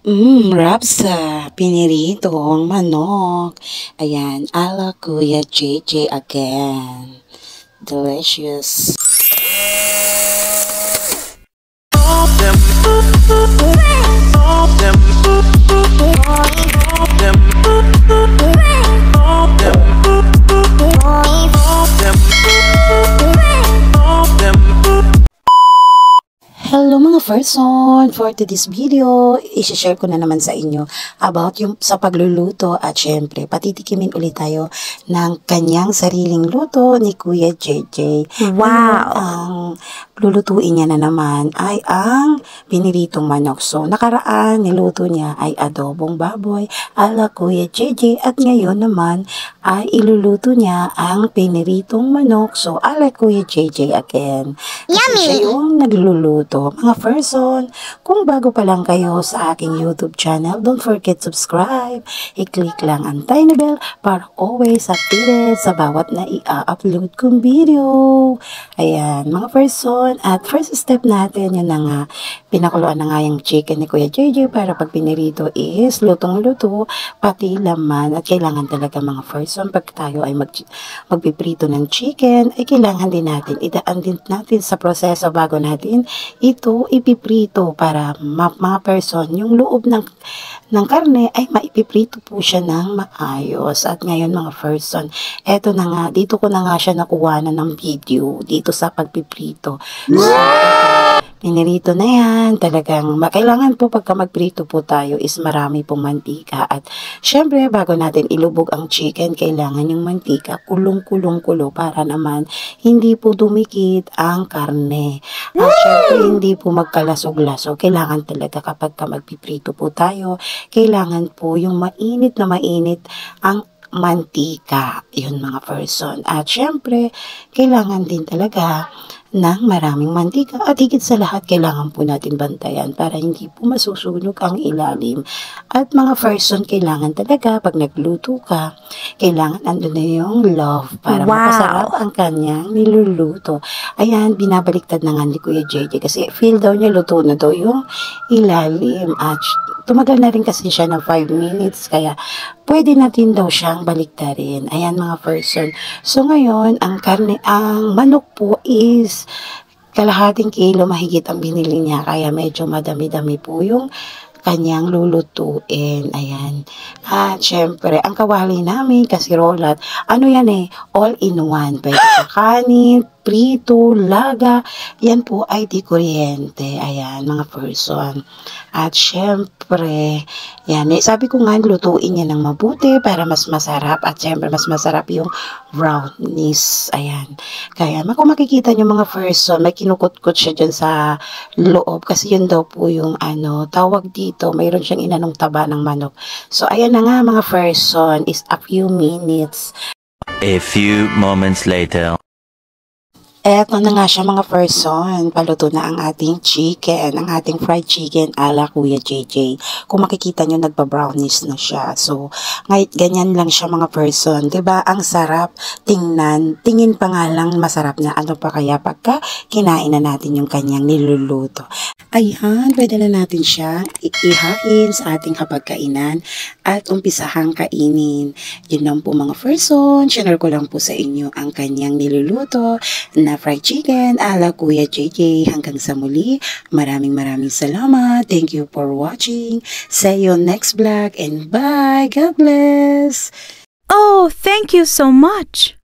Rapsa, piniritong manok. Ayan, ala Kuya JJ again. Delicious. Hello mga person! For today's video, isi-share ko na naman sa inyo about yung sa pagluluto at syempre patitikimin ulit tayo ng kanyang sariling luto ni Kuya JJ. Wow! Ang lulutuin niya na naman ay ang piniritong manok. So nakaraan niluto niya ay adobong baboy ala Kuya JJ at ngayon naman ay iluluto niya ang piniritong manok. So ala Kuya JJ again. Kasi siya yung nagluluto. Mga person, kung bago pa lang kayo sa aking YouTube channel, don't forget subscribe. I-click lang ang tiny bell para always updated sa bawat na i-upload kong video. Ayan, mga person, at first step natin, yun na nga, pinakuluan na nga yung chicken ni Kuya JJ para pag pinirito is lutong-luto, pati laman. At kailangan talaga mga person, pag tayo ay magpiprito ng chicken, ay kailangan din natin, idaan din natin sa proseso bago natin ito ipiprito para mga person, yung loob ng karne ay maipiprito po siya ng maayos. At ngayon mga person, eto na nga, dito ko na nga siya nakuha na ng video dito sa pagpiprito. So, pinirito na yan. Talagang kailangan po pagka magprito po tayo is marami pong mantika. At syempre, bago natin ilubog ang chicken, kailangan yung mantika kulong-kulong-kulo para naman hindi po dumikit ang karne. At syempre, hindi po magkalasog-lasog. Kailangan talaga kapag magpiprito po tayo, kailangan po yung mainit na mainit ang mantika. Yun mga person. At syempre, kailangan din talaga ng maraming mantika at higit sa lahat kailangan po natin bantayan para hindi po masusunog ang ilalim. At mga person, kailangan talaga pag nagluto ka, kailangan andun na yung love para mapasarap ang kanyang niluluto. Ayan, binabaliktad na nga ni Kuya JJ kasi feel daw niya luto na daw yung ilalim at tumagal na rin kasi siya ng 5 minutes kaya pwede natin daw siyang baliktarin. Ayan mga person. So ngayon, ang manok po is kalahating kilo mahigit ang binili niya. Kaya medyo madami-dami po yung kanyang lulutuin. Ayan. At syempre, ang kawali namin, kasirolat, ano yan all in one. Pwede sa kanin, prito, laga, yan po ay di kuryente. Ayan, mga person. At syempre, yan, sabi ko nga, lutuin niya ng mabuti para mas masarap. At syempre, mas masarap yung brownies. Ayan. Kaya, kung makikita nyo mga person, may kinukot-kot siya dyan sa loob. Kasi yun daw po yung tawag dito, mayroon siyang inanong taba ng manok. So, ayan na nga mga person, is a few minutes. A few moments later. Eto na nga siya mga person, paluto na ang ating chicken, ang ating fried chicken ala Kuya JJ. Kung makikita nyo, nagpa-brownies na siya. So, ganyan lang siya mga person. 'Di ba? Ang sarap tingnan. Tingin pa nga lang masarap na. Ano pa kaya pagka kinain na natin yung kanyang niluluto. Ayan, pwede na natin siya ihain sa ating hapagkainan at umpisahang kainin. Yun lang po mga person. Share ko lang po sa inyo ang kanyang niluluto na fried chicken ala Kuya JJ. Hanggang sa muli, maraming salamat. Thank you for watching. See you next vlog and bye. God bless. Oh, thank you so much.